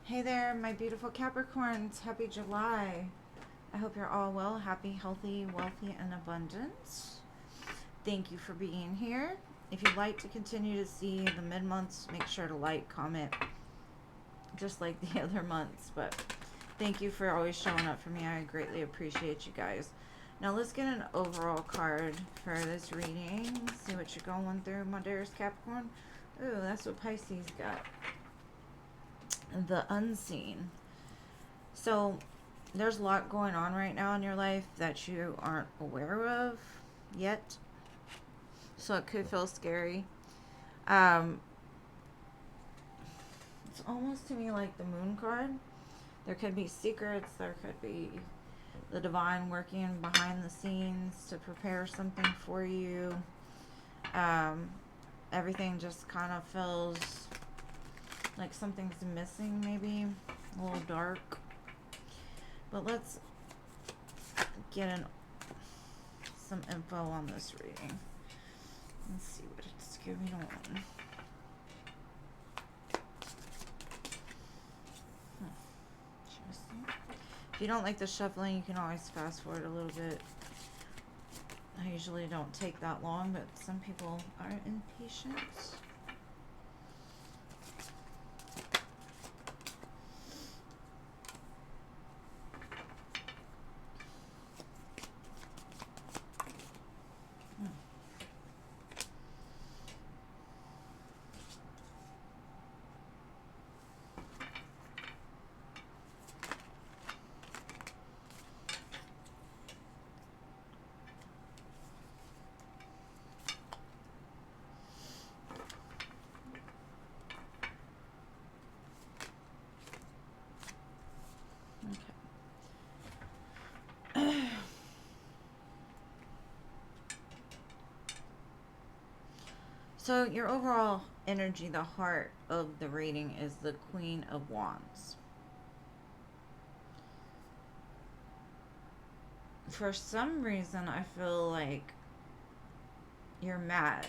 Hey there, my beautiful Capricorns. Happy July. I hope you're all well, happy, healthy, wealthy, and abundant. Thank you for being here. If you'd like to continue to see the mid months, make sure to like, comment, just like the other months. But thank you for always showing up for me. I greatly appreciate you guys. Now let's get an overall card for this reading. See what you're going through, my dearest Capricorn. Ooh, that's what Pisces got. The unseen. So there's a lot going on right now in your life that you aren't aware of yet. So it could feel scary. Um, it's almost to me like the moon card. There could be secrets. There could be the divine working behind the scenes to prepare something for you. Um, Everything just kind of feels like something's missing, maybe a little dark. But let's get some info on this reading. Let's see what it's giving on. Interesting. If you don't like the shuffling, you can always fast forward a little bit. I usually don't take that long, but some people are impatient. So your overall energy, the heart of the reading is the Queen of Wands. For some reason, I feel like you're mad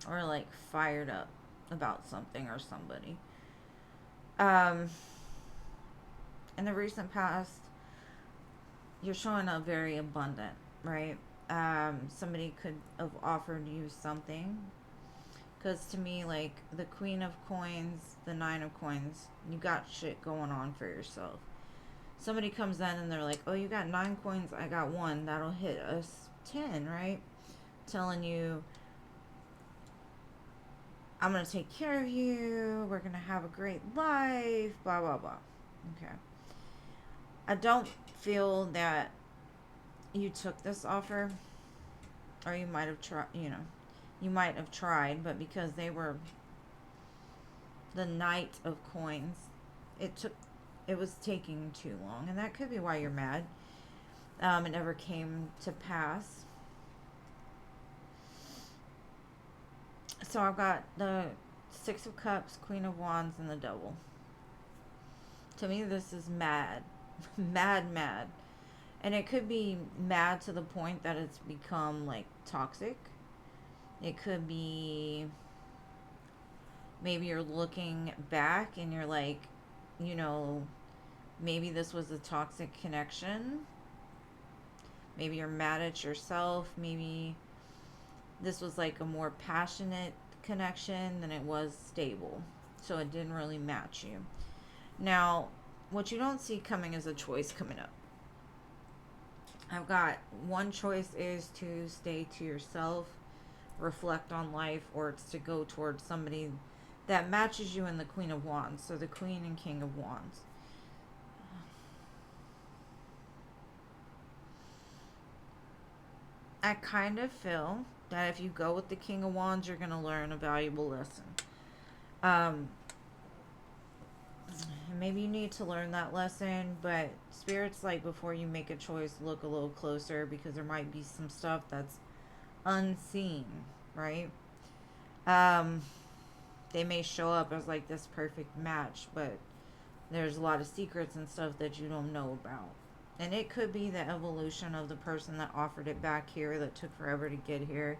or like fired up about something or somebody. Um, in the recent past, you're showing up very abundant, right? Somebody could have offered you something. Because to me, like the Queen of Coins, the Nine of Coins, you got shit going on for yourself. Somebody comes in and they're like, oh, you got 9 coins, I got one. That'll hit us 10, right? Telling you, I'm going to take care of you. We're going to have a great life, blah, blah, blah. Okay. I don't feel that you took this offer, or you might have tried, you might have tried, but because they were the Knight of Coins, it was taking too long, and that could be why you're mad. It never came to pass. So I've got the Six of Cups, Queen of Wands, and the Devil. To me, this is mad. Mad. And it could be mad to the point that it's become like toxic. It could be maybe you're looking back and you're like, maybe this was a toxic connection. Maybe you're mad at yourself. Maybe this was like a more passionate connection than it was stable. So it didn't really match you. Now, what you don't see coming is a choice coming up. I've got one choice is to stay to yourself, reflect on life, or it's to go towards somebody that matches you in the Queen of Wands. So the Queen and King of Wands. I kind of feel that if you go with the King of Wands, you're going to learn a valuable lesson. Maybe you need to learn that lesson, but Spirit's like, before you make a choice, look a little closer, because there might be some stuff that's unseen, right? They may show up as like this perfect match, but there's a lot of secrets and stuff that you don't know about. And it could be the evolution of the person that offered it back here that took forever to get here.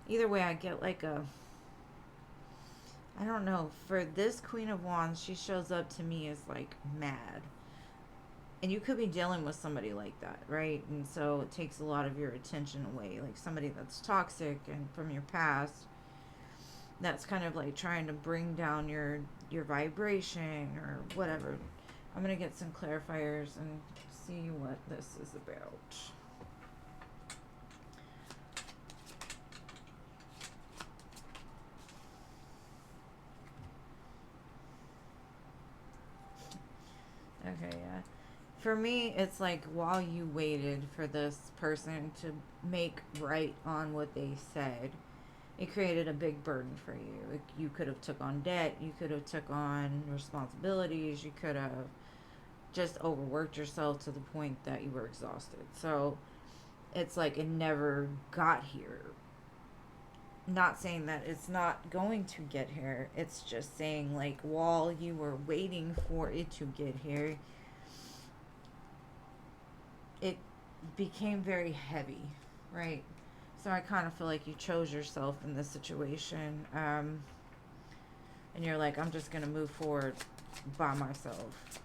Either way, I get like I don't know. For this Queen of Wands, she shows up to me as like mad. And you could be dealing with somebody like that, right? And so it takes a lot of your attention away. Like somebody that's toxic and from your past, that's kind of like trying to bring down your vibration or whatever. I'm going to get some clarifiers and see what this is about. Okay, yeah. For me, it's like while you waited for this person to make right on what they said, it created a big burden for you. Like you could have took on debt, you could have took on responsibilities, you could have just overworked yourself to the point that you were exhausted. So it's like it never got here. Not saying that it's not going to get here. It's just saying like while you were waiting for it to get here, it became very heavy, right? So I kind of feel like you chose yourself in this situation. And you're like, I'm just going to move forward by myself.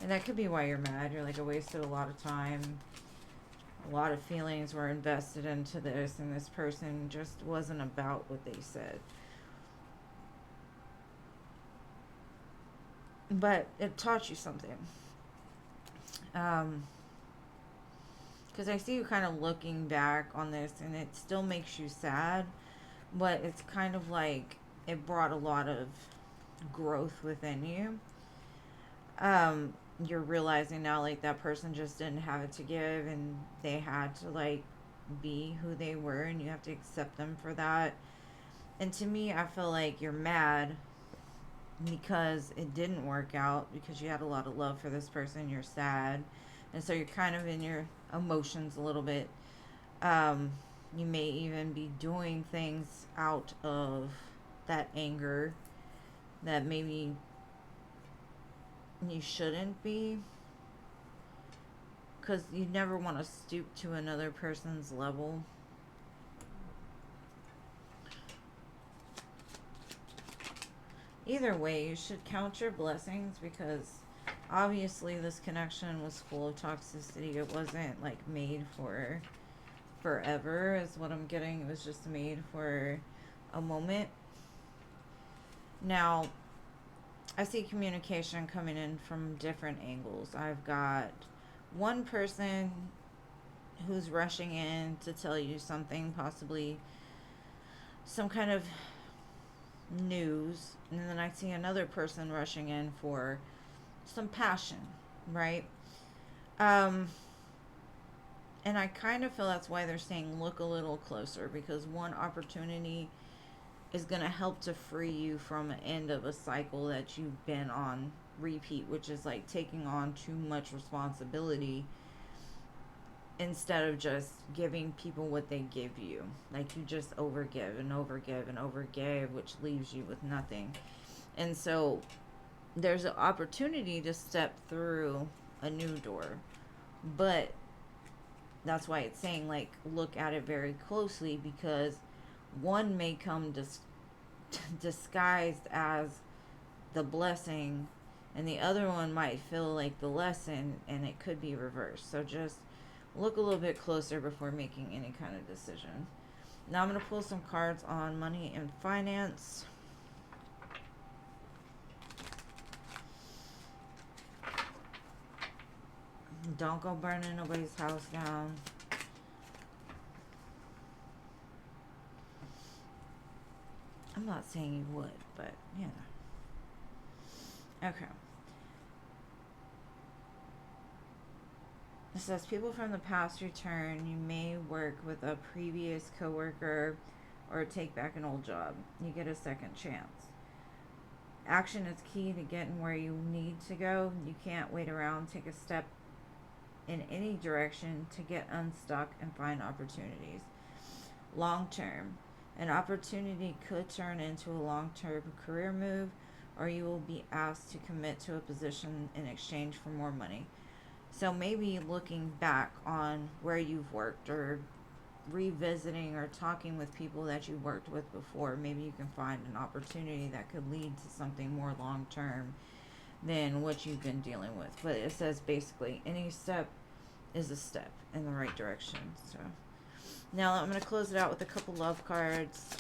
And that could be why you're mad. You're like, I wasted a lot of time. A lot of feelings were invested into this, and this person just wasn't about what they said. But it taught you something. Because I see you kind of looking back on this, and it still makes you sad, but it's kind of like it brought a lot of growth within you. You're realizing now like that person just didn't have it to give, and they had to like be who they were, and you have to accept them for that. And to me, I feel like you're mad because it didn't work out, because you had a lot of love for this person. You're sad, and so you're kind of in your emotions a little bit. You may even be doing things out of that anger that maybe you shouldn't be, because you never want to stoop to another person's level. Either way, you should count your blessings, because obviously this connection was full of toxicity. It wasn't like made for forever, is what I'm getting. It was just made for a moment. Now, I see communication coming in from different angles. I've got one person who's rushing in to tell you something, possibly some kind of news, and then I see another person rushing in for some passion, right? Um, and I kind of feel that's why they're saying look a little closer, because one opportunity is going to help to free you from an end of a cycle that you've been on repeat, which is like taking on too much responsibility instead of just giving people what they give you. Like you just overgive and overgive and overgive, which leaves you with nothing. And so there's an opportunity to step through a new door, but that's why it's saying like look at it very closely, because one may come disguised as the blessing, and the other one might feel like the lesson, and it could be reversed. So just look a little bit closer before making any kind of decision. Now I'm going to pull some cards on money and finance. Don't go burning nobody's house down. I'm not saying you would, but you know. Okay. It says people from the past return. You may work with a previous coworker or take back an old job. You get a second chance. Action is key to getting where you need to go. You can't wait around. Take a step in any direction to get unstuck and find opportunities. Long term. An opportunity could turn into a long-term career move, or you will be asked to commit to a position in exchange for more money. So maybe looking back on where you've worked, or revisiting or talking with people that you worked with before. Maybe you can find an opportunity that could lead to something more long term than what you've been dealing with. But it says basically any step is a step in the right direction. So now I'm going to close it out with a couple love cards.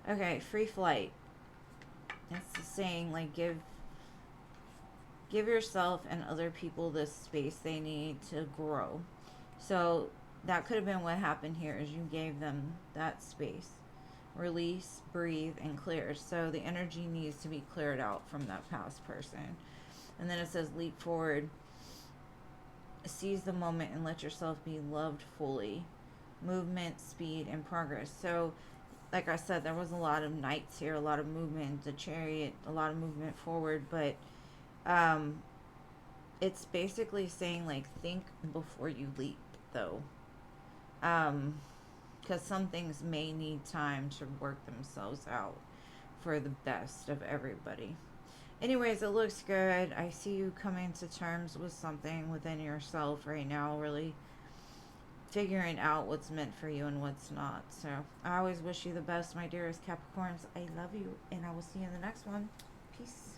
Okay, free flight. That's the saying, like, give yourself and other people the space they need to grow. So that could have been what happened here, is you gave them that space. Release, breathe, and clear. So the energy needs to be cleared out from that past person. And then it says leap forward. Seize the moment and let yourself be loved fully. Movement, speed, and progress. So like I said, there was a lot of knights here, a lot of movement, the chariot, a lot of movement forward, but it's basically saying, like, think before you leap, though. Because some things may need time to work themselves out for the best of everybody. Anyways, it looks good. I see you coming to terms with something within yourself right now, really figuring out what's meant for you and what's not. So I always wish you the best, my dearest Capricorns. I love you, and I will see you in the next one. Peace.